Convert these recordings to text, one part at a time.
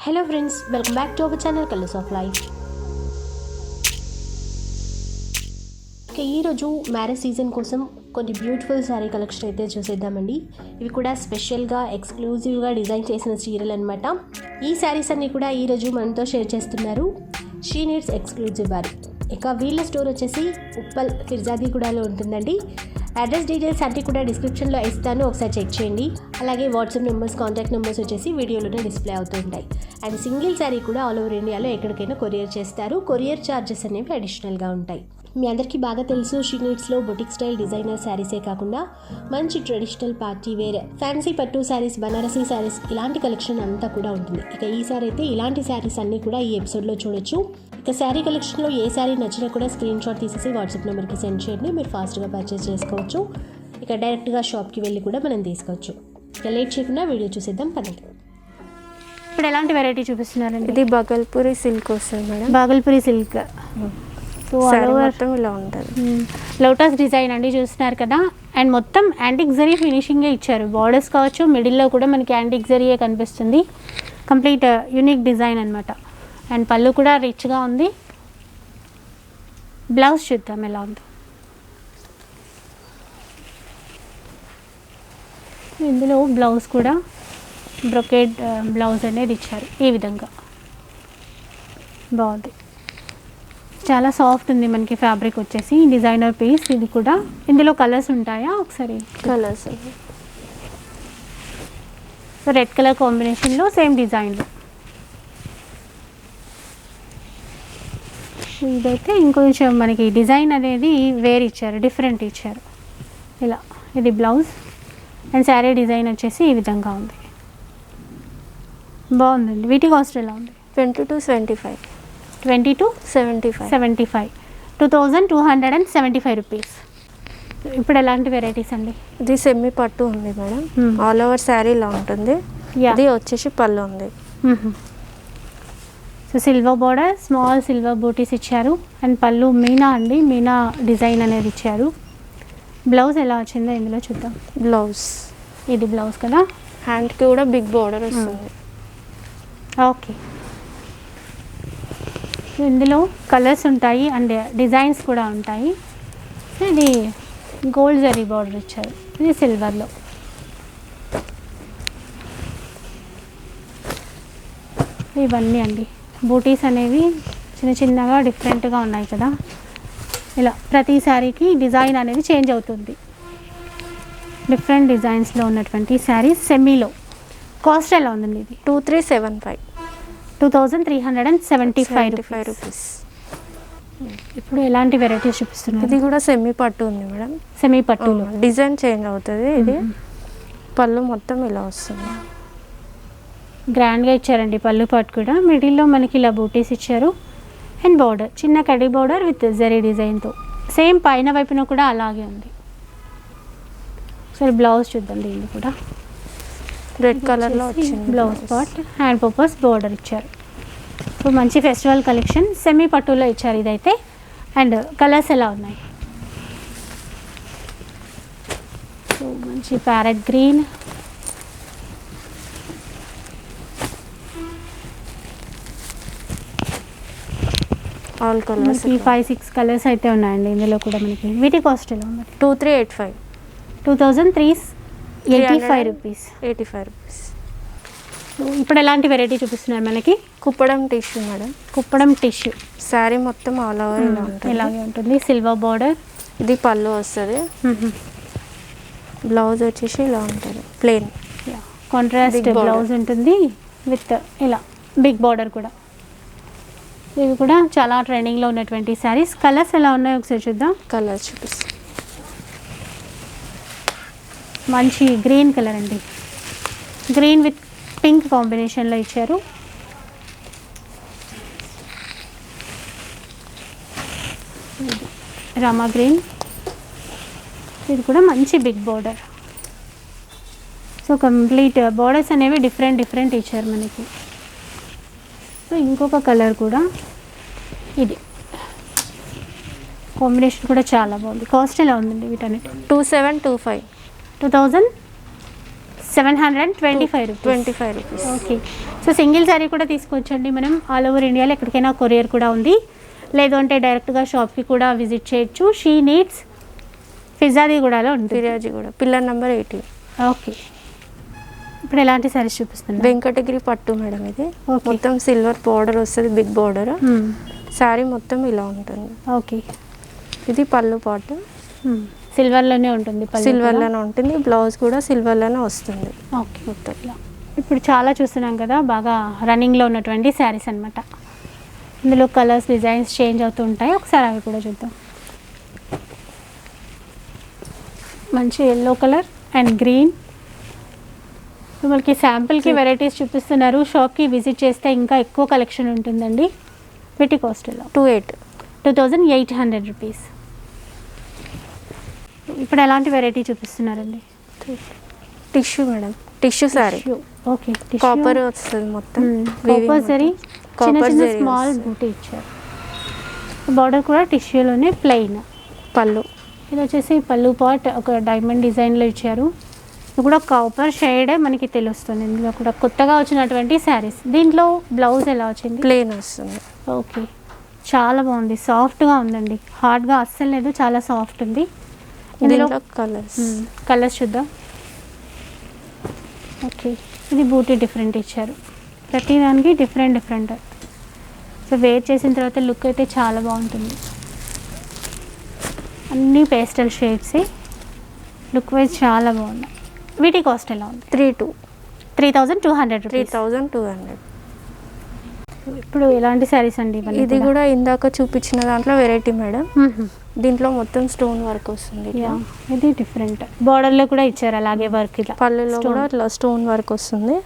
Hello friends, welcome back to our channel colours of life. ఈరోజు marriage season కోసం కొన్ని beautiful sari collection అయితే చూసేద్దామండి. ఇవి కూడా స్పెషల్గా ఎక్స్క్లూజివ్గా డిజైన్ చేసిన చీరలు అనమాట. ఈ శారీస్ అన్నీ కూడా ఈరోజు మనతో షేర్ చేస్తున్నారు షీ నీడ్స్ ఎక్స్క్లూజివ్ వారి. ఇక వీళ్ళ స్టోర్ వచ్చేసి ఉప్పల్ ఫిర్జాదీగూడలో ఉంటుందండి. అడ్రస్ డీటెయిల్స్ అన్నీ కూడా డిస్క్రిప్షన్లో ఇస్తాను, ఒకసారి చెక్ చేయండి. అలాగే వాట్సాప్ నెంబర్స్, కాంటాక్ట్ నెంబర్స్ వచ్చేసి వీడియోలోనే డిస్ప్లే అవుతూ ఉంటాయి. అండ్ సింగిల్ శారీ కూడా ఆల్ ఓవర్ ఇండియాలో ఎక్కడికైనా కొరియర్ చేస్తారు. కొరియర్ ఛార్జెస్ అనేవి అడిషనల్గా ఉంటాయి. మీ అందరికీ బాగా తెలుసు, షీ నీడ్స్లో బొటిక్ స్టైల్ డిజైనర్ శారీసే కాకుండా మంచి ట్రెడిషనల్ పార్టీ వేర్, ఫ్యాన్సీ పట్టు శారీస్, బనారసీ శారీస్, ఇలాంటి కలెక్షన్ అంతా కూడా ఉంటుంది. ఇక ఈసారి అయితే ఇలాంటి శారీస్ అన్నీ కూడా ఈ ఎపిసోడ్లో చూడొచ్చు. ఇక శారీ కలెక్షన్లో ఏ శారీ నచ్చినా కూడా స్క్రీన్ షాట్ తీసేసి వాట్సాప్ నెంబర్కి సెండ్ చేయండి. మీరు ఫాస్ట్గా పర్చేస్ చేసుకోవచ్చు. ఇక డైరెక్ట్గా షాప్కి వెళ్ళి కూడా మనం తీసుకోవచ్చు. ఇక లేట్ చేయకుండా వీడియో చూసేద్దాం పదండి. ఇప్పుడు ఎలాంటి వెరైటీ చూపిస్తున్నారండి? ఇది బాగల్పూరి సిల్క్ వస్తుంది మేడం. బాగల్పూరి సిల్క్. సో మొత్తం ఇలా ఉంటుంది. లోటస్ డిజైన్ అండి, చూస్తున్నారు కదా. అండ్ మొత్తం యాంటిక్ జరీ ఫినిషింగే ఇచ్చారు. బార్డర్స్ కావచ్చు, మిడిల్లో కూడా మనకి యాంటిక్ జరీయే కనిపిస్తుంది. కంప్లీట్ యూనిక్ డిజైన్ అనమాట. అండ్ పళ్ళు కూడా రిచ్గా ఉంది. బ్లౌజ్ చూద్దాం ఎలా ఉంది. ఇందులో బ్లౌజ్ కూడా బ్రొకేడ్ బ్లౌజ్ అనేది ఇచ్చారు. ఈ విధంగా బాగుంది, చాలా సాఫ్ట్ ఉంది. మనకి ఫ్యాబ్రిక్ వచ్చేసి డిజైనర్ పీస్. ఇది కూడా ఇందులో కలర్స్ ఉంటాయా? ఒకసారి కలర్స్ సో రెడ్ కలర్ కాంబినేషన్లో సేమ్ డిజైన్లో. ఇదైతే ఇంకొంచెం మనకి డిజైన్ అనేది వేరే ఇచ్చారు, డిఫరెంట్ ఇచ్చారు. ఇలా ఇది బ్లౌజ్. అండ్ శారీ డిజైన్ వచ్చేసి ఈ విధంగా ఉంది. బాగుందండి. వీటి కాస్ట్ ఎలా ఉంది? 2275. 2275. 2275 రూపీస్. ఇప్పుడు ఎలాంటి వెరైటీస్ అండి? ఇది సెమీ పట్టు ఉంది మేడం. ఆల్ ఓవర్ శారీ ఇలా ఉంటుంది. ఇది వచ్చేసి పళ్ళు ఉంది. So silver border, small silver బూటీస్ ఇచ్చారు. అండ్ పళ్ళు మీనా అండి, మీనా డిజైన్ అనేది ఇచ్చారు. బ్లౌజ్ ఎలా వచ్చిందో ఇందులో చూద్దాం. బ్లౌజ్ ఇది బ్లౌజ్ కదా. హ్యాండ్కి కూడా బిగ్ బార్డర్ వస్తుంది. ఓకే, ఇందులో కలర్స్ ఉంటాయి అండ్ డిజైన్స్ కూడా ఉంటాయి. ఇది గోల్డ్ జరీ బార్డర్ ఇచ్చారు. ఇది సిల్వర్లో. ఇవన్నీ అండి బూటీస్ అనేవి చిన్న చిన్నగా డిఫరెంట్గా ఉన్నాయి కదా. ఇలా ప్రతి శారీకి డిజైన్ అనేది చేంజ్ అవుతుంది. డిఫరెంట్ డిజైన్స్లో ఉన్నటువంటి శారీస్ సెమీలో. కాస్ట్ ఎలా ఉందండి? ఇది 2375. 2375 రూపీస్. ఇప్పుడు ఎలాంటి వెరైటీస్ చూపిస్తున్నారు? ఇది కూడా సెమీ పట్టు ఉంది మేడం. సెమీ పట్టులో డిజైన్ చేంజ్ అవుతుంది. ఇది పళ్ళు మొత్తం ఇలా వస్తుంది. గ్రాండ్గా ఇచ్చారండి పళ్ళు పాటు కూడా. మిడిల్లో మనకి ఇలా బూటీస్ ఇచ్చారు. అండ్ బార్డర్ చిన్న కడి బార్డర్ విత్ జరీ డిజైన్తో. సేమ్ పైన వైపున కూడా అలాగే ఉంది. సరే బ్లౌజ్ చూద్దాం. దీన్ని కూడా రెడ్ కలర్లో వచ్చింది blouse part. Hand purpose border ఇచ్చారు. సో మంచి ఫెస్టివల్ కలెక్షన్ సెమీ పట్టులో ఇచ్చారు ఇదైతే. అండ్ కలర్స్ ఎలా ఉన్నాయి? సో మంచి parrot green, all colours. 5-6 colours అయితే ఉన్నాయండి ఇందులో కూడా మనకి. వీటి కాస్ట్ ఎలా ఉంది? 2385. 2385 రూపీస్. 85 రూపీస్. ఇప్పుడు ఎలాంటి వెరైటీ చూపిస్తున్నారు మనకి? Kuppadam tissue madam. Kuppadam tissue. Sari మొత్తం ఆల్ ఓవర్ ఇలా ఉంటుంది. ఇలాగే ఉంటుంది. Silver border. ఇది పళ్ళు వస్తుంది. బ్లౌజ్ వచ్చేసి ఇలా ఉంటుంది ప్లెయిన్. కాంట్రాస్ట్ బ్లౌజ్ ఉంటుంది విత్ ఇలా బిగ్ బార్డర్ కూడా. ఇవి కూడా చాలా ట్రెండింగ్లో ఉన్నటువంటి శారీస్. కలర్స్ ఎలా ఉన్నాయో ఒకసారి చూద్దాం. కలర్స్ చూపిస్తాం. మంచి గ్రీన్ కలర్ అండి. గ్రీన్ విత్ పింక్ కాంబినేషన్లో ఇచ్చారు. రామా గ్రీన్. ఇది కూడా మంచి big border. So complete borders అనేవి డిఫరెంట్ ఇచ్చారు మనకి. సో ఇంకొక కలర్ కూడా ఇది. కాంబినేషన్ కూడా చాలా బాగుంది. కాస్ట్ ఎలా ఉందండి వీటన్నిటి? 2725. 2000 725 rupees. 25 rupees. Okay. So single sari కూడా తీసుకోవచ్చండి మనం. ఆల్ ఓవర్ ఇండియాలో ఎక్కడికైనా కొరియర్ కూడా ఉంది. లేదు అంటే డైరెక్ట్గా షాప్కి కూడా విజిట్ చేయొచ్చు. షీ నీడ్స్ ఫిర్యాదిగూడలో ఉంటుంది. Peerzadiguda pillar number 18. ఓకే. ఇప్పుడు ఎలాంటి శారీస్ చూపిస్తున్నారు? వెంకటగిరి పట్టు మేడం ఇది. మొత్తం సిల్వర్ బార్డర్ వస్తుంది, బిగ్ బార్డర్. శారీ మొత్తం ఇలా ఉంటుంది. ఓకే. ఇది పళ్ళు పాటు సిల్వర్లోనే ఉంటుంది. సిల్వర్లోనే ఉంటుంది. బ్లౌజ్ కూడా సిల్వర్లోనే వస్తుంది. ఓకే. మొత్తం ఇలా ఇప్పుడు చాలా చూస్తున్నాం కదా, బాగా రన్నింగ్లో ఉన్నటువంటి శారీస్ అనమాట. ఇందులో కలర్స్ డిజైన్స్ చేంజ్ అవుతూ ఉంటాయి. ఒకసారి అవి కూడా చూద్దాం. మంచి ఎల్లో కలర్ అండ్ గ్రీన్. మనకి శాంపుల్కి వెరైటీస్ చూపిస్తున్నారు. షాప్కి విజిట్ చేస్తే ఇంకా ఎక్కువ కలెక్షన్ ఉంటుందండి. వీటి కాస్ట్ ఎలా? 2800 రూపీస్. ఇప్పుడు ఎలాంటి వెరైటీ చూపిస్తున్నారండి? Tissue madam, tissue sorry. Okay. Copper వస్తుంది మొత్తం. కాపర్ జరీ, చిన్న చిన్న స్మాల్ బూటీ ఇచ్చారు. బార్డర్ కూడా టిష్యూలోనే ప్లెయిన్. పళ్ళు ఇది వచ్చేసి పళ్ళు పాట్ ఒక డైమండ్ డిజైన్లో ఇచ్చారు. ఇది కూడా కాపర్ షేడే మనకి తెలుస్తుంది. ఇందులో కూడా కొత్తగా వచ్చినటువంటి శారీస్. దీంట్లో బ్లౌజ్ ఎలా వచ్చింది? ప్లెయిన్ వస్తుంది. ఓకే. చాలా బాగుంది, సాఫ్ట్గా ఉందండి. హార్డ్గా అస్సలు లేదు, చాలా సాఫ్ట్ ఉంది. ఇందులో కలర్స్ చూద్దాం. ఓకే. ఇది బూటీ డిఫరెంట్ ఇచ్చారు. ప్రతి దానికి డిఫరెంట్. సో వేర్ చేసిన తర్వాత లుక్ అయితే చాలా బాగుంటుంది. అన్నీ పేస్టల్ షేడ్స్, లుక్ వైజ్ చాలా బాగున్నాయి. వీటి కాస్ట్ ఎలా ఉంది? 3200 రూపీస్. 3200. ఇప్పుడు ఎలాంటి శారీస్ అండి? ఇది కూడా ఇందాక చూపించిన దాంట్లో వెరైటీ మేడం. దీంట్లో మొత్తం స్టోన్ వర్క్ వస్తుంది. ఇది డిఫరెంట్. బార్డర్లో కూడా ఇచ్చారు అలాగే వర్క్. ఇలా పళ్ళులో కూడా ఇట్లా స్టోన్ వర్క్ వస్తుంది.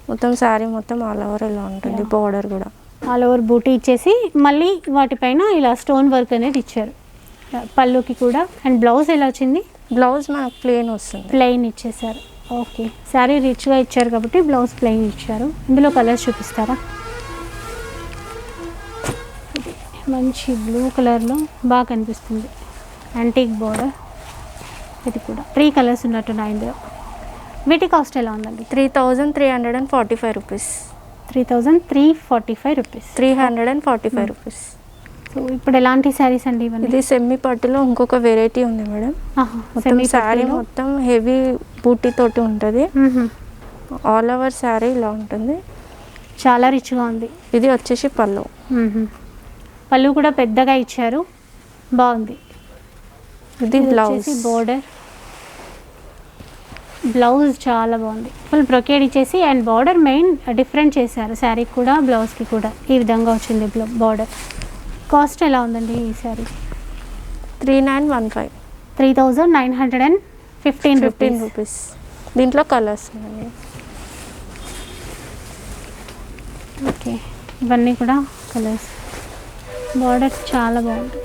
మొత్తం శారీ మొత్తం ఆల్ ఓవర్ ఇలా ఉంటుంది. బార్డర్ కూడా ఆల్ ఓవర్ బూటీ ఇచ్చేసి మళ్ళీ వాటిపైన ఇలా స్టోన్ వర్క్ అనేది ఇచ్చారు పళ్ళుకి కూడా. అండ్ బ్లౌజ్ ఎలా వచ్చింది? బ్లౌజ్ మనకు ప్లెయిన్ వస్తుంది. ప్లెయిన్ ఇచ్చేసారు. ఓకే. శారీ రిచ్గా ఇచ్చారు కాబట్టి బ్లౌజ్ ప్లెయిన్ ఇచ్చారు. ఇందులో కలర్స్ చూపిస్తారా? మంచి బ్లూ కలర్లో బాగా కనిపిస్తుంది. Antique border. ఇది కూడా 3 కలర్స్ ఉన్నట్టున్నాయి ఇందులో. వీటి కాస్ట్ ఎలా ఉందండి? 3345 రూపీస్. 3345 రూపీస్. 345 రూపీస్. సో ఇప్పుడు ఎలాంటి శారీస్ అండి ఇవన్నీ? ఇది సెమీ పట్టులో ఇంకొక వెరైటీ ఉంది మేడం. మొత్తం శారీ మొత్తం హెవీ బూటీ తోటి ఉంటుంది. ఆల్ ఓవర్ శారీ ఇలా ఉంటుంది. చాలా రిచ్గా ఉంది. ఇది వచ్చేసి పళ్ళు. పళ్ళు కూడా పెద్దగా ఇచ్చారు, బాగుంది. ఇది బ్లౌజ్. బోర్డర్ బ్లౌజ్ చాలా బాగుంది. ఫుల్ బ్రొకేడ్ ఇచ్చేసి అండ్ బార్డర్ మెయిన్ డిఫరెంట్ చేశారు. శారీకి కూడా బ్లౌజ్కి కూడా ఈ విధంగా వచ్చింది బార్డర్. కాస్ట్ ఎలా ఉందండి ఈ శారీ? 3915. 3915 రూపీస్. దీంట్లో కలర్స్ ఉన్నాయి. ఓకే. ఇవన్నీ కూడా కలర్స్. బార్డర్ చాలా బాగుంది.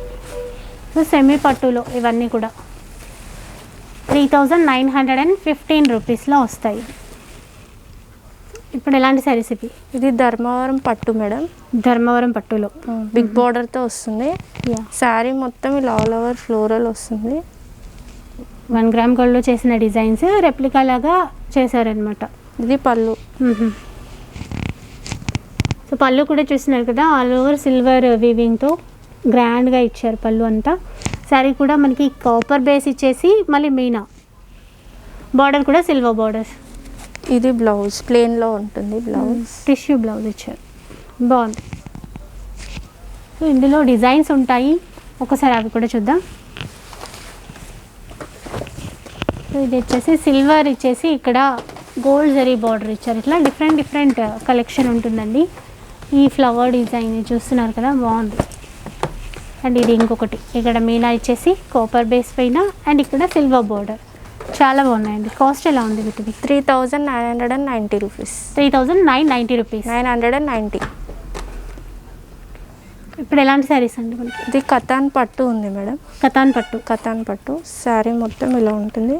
సో సెమీ పట్టులో ఇవన్నీ కూడా 3915 రూపీస్లో వస్తాయి. ఇప్పుడు ఎలాంటి శారీస్ ఇవి? ఇది ధర్మవరం పట్టు మేడం. ధర్మవరం పట్టులో బిగ్ బార్డర్తో వస్తుంది. శారీ మొత్తం ఇలా ఆల్ ఓవర్ ఫ్లోరల్ వస్తుంది. 1 గ్రామ్ గోల్డ్లో చేసిన డిజైన్స్ రెప్లికా లాగా చేశారనమాట. ఇది పళ్ళు. సో పళ్ళు కూడా చూస్తున్నారు కదా, ఆల్ ఓవర్ సిల్వర్ వీవింగ్తో గ్రాండ్గా ఇచ్చారు పళ్ళు అంతా. శారీ కూడా మనకి కాపర్ బేస్ ఇచ్చేసి మళ్ళీ మీనా బార్డర్ కూడా సిల్వర్ బార్డర్స్. ఇది బ్లౌజ్ ప్లెయిన్లో ఉంటుంది. బ్లౌజ్ టిష్యూ బ్లౌజ్ ఇచ్చారు, బాగుంది. సో ఇందులో డిజైన్స్ ఉంటాయి, ఒకసారి అవి కూడా చూద్దాం. సో ఇది వచ్చేసి సిల్వర్ ఇచ్చేసి ఇక్కడ గోల్డ్ జరీ బార్డర్ ఇచ్చారు. ఇట్లా డిఫరెంట్ కలెక్షన్ ఉంటుందండి. ఈ ఫ్లవర్ డిజైన్ చూస్తున్నారు కదా, బాగుంది. అండ్ ఇది ఇంకొకటి ఇక్కడ మీనా ఇచ్చేసి కాపర్ బేస్ పైన అండ్ ఇక్కడ సిల్వర్ బార్డర్. చాలా బాగున్నాయండి. కాస్ట్ ఎలా ఉంది వీటిది? 3990 రూపీస్. 3990 రూపీస్. 990. ఇప్పుడు ఎలాంటి శారీస్ అండి మనకి? ఇది కతాన్ పట్టు ఉంది మేడం. కతాన్ పట్టు శారీ మొత్తం ఇలా ఉంటుంది.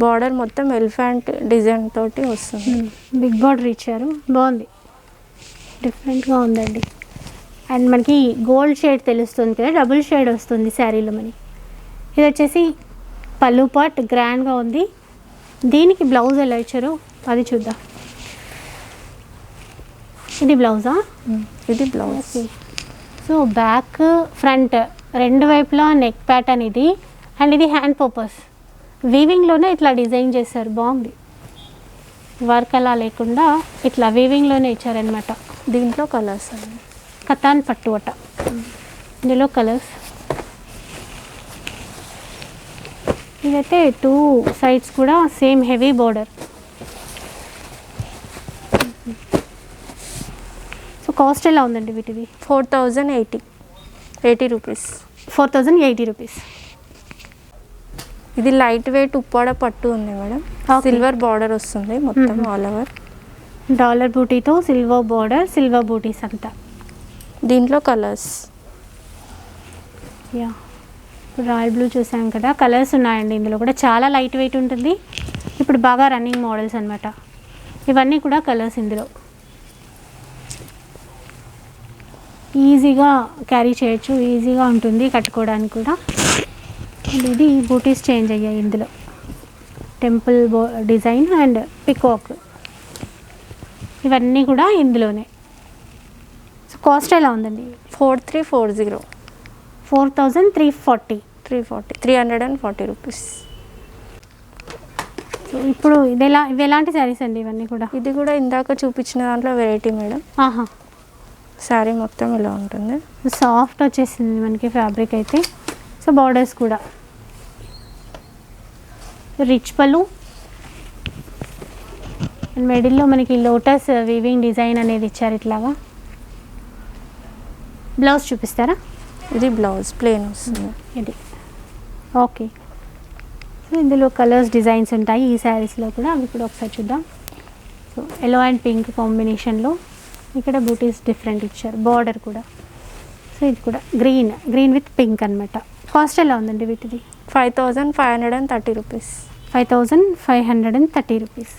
బార్డర్ మొత్తం ఎలిఫెంట్ డిజైన్ తోటి వస్తుంది. బిగ్ బార్డర్ ఇచ్చారు, బాగుంది, డిఫరెంట్గా ఉందండి. అండ్ మనకి గోల్డ్ షేడ్ తెలుస్తుంది కదా, డబుల్ షేడ్ వస్తుంది శారీలో మనకి. ఇది వచ్చేసి పళ్ళు పార్ట్ గ్రాండ్గా ఉంది. దీనికి బ్లౌజ్ ఎలా ఇచ్చారో అది చూద్దాం. ఇది బ్లౌజా? ఇది blouse. Okay. So back front రెండు వైపులా నెక్ ప్యాటర్న్ ఇది, అండ్ ఇది హ్యాండ్ పర్పస్ వీవింగ్లోనే ఇట్లా డిజైన్ చేశారు. బాగుంది. వర్క్ అలా లేకుండా ఇట్లా వీవింగ్లోనే ఇచ్చారనమాట. దీంట్లో కలర్స్ అండి. కతాన్ పట్టు అట. ఇందులో కలర్స్ ఇదైతే 2 సైడ్స్ కూడా same heavy border. So cost ఎలా ఉందండి వీటిది? 4080 రూపీస్. 4080 రూపీస్. ఇది లైట్ వెయిట్ ఉప్పాడ పట్టు ఉంది మేడం. సిల్వర్ బార్డర్ వస్తుంది మొత్తం ఆల్ ఓవర్. డాలర్ బూటీతో సిల్వర్ బార్డర్, సిల్వర్ బూటీస్ అంతా. దీంట్లో కలర్స్ యా రాయల్ బ్లూ చూసాం కదా, కలర్స్ ఉన్నాయండి. ఇందులో కూడా చాలా లైట్ వెయిట్ ఉంటుంది. ఇప్పుడు బాగా రన్నింగ్ మోడల్స్ అనమాట ఇవన్నీ కూడా కలర్స్. ఇందులో ఈజీగా క్యారీ చేయొచ్చు, ఈజీగా ఉంటుంది కట్టుకోవడానికి కూడా. ఇది బూటీస్ చేంజ్ అయ్యాయి ఇందులో. టెంపుల్ డిజైన్ అండ్ పికాక్ ఇవన్నీ కూడా ఇందులోనే. సో కాస్ట్ ఎలా ఉందండి? 4340. 4340. 340 రూపీస్. సో ఇప్పుడు ఇవి ఎలాంటి శారీస్ అండి ఇవన్నీ కూడా? ఇది కూడా ఇందాక చూపించిన దాంట్లో వెరైటీ మేడం. ఆహా. శారీ మొత్తం ఇలా ఉంటుంది. సాఫ్ట్ వచ్చేసింది మనకి ఫ్యాబ్రిక్ అయితే. సో బార్డర్స్ కూడా రిచ్ పళ్ళు అండ్ మిడిల్లో మనకి లోటస్ వీవింగ్ డిజైన్ అనేది ఇచ్చారు ఇట్లాగా. బ్లౌజ్ చూపిస్తారా? ఇది బ్లౌజ్ ప్లెయిన్ వస్తుంది. ఇది ఓకే. సో ఇందులో కలర్స్ డిజైన్స్ ఉంటాయి ఈ శారీస్లో కూడా. అవి కూడా ఒకసారి చూద్దాం. సో ఎల్లో అండ్ పింక్ కాంబినేషన్లో ఇక్కడ బూటీస్ డిఫరెంట్ ఇచ్చారు, బార్డర్ కూడా. సో ఇది కూడా గ్రీన్ విత్ పింక్ అనమాట. కాస్ట్ ఎలా ఉందండి వీటిది? 5530 రూపీస్. 5530 రూపీస్.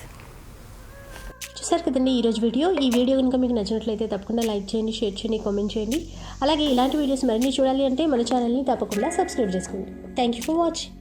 చూసారు కదండి ఈరోజు వీడియో. ఈ వీడియో కనుక మీకు నచ్చినట్లయితే తప్పకుండా లైక్ చేయండి, షేర్ చేయండి, కామెంట్ చేయండి. అలాగే ఇలాంటి వీడియోస్ మరిన్ని చూడాలి అంటే మన ఛానల్ని తప్పకుండా సబ్స్క్రైబ్ చేసుకోండి. Thank you for watching.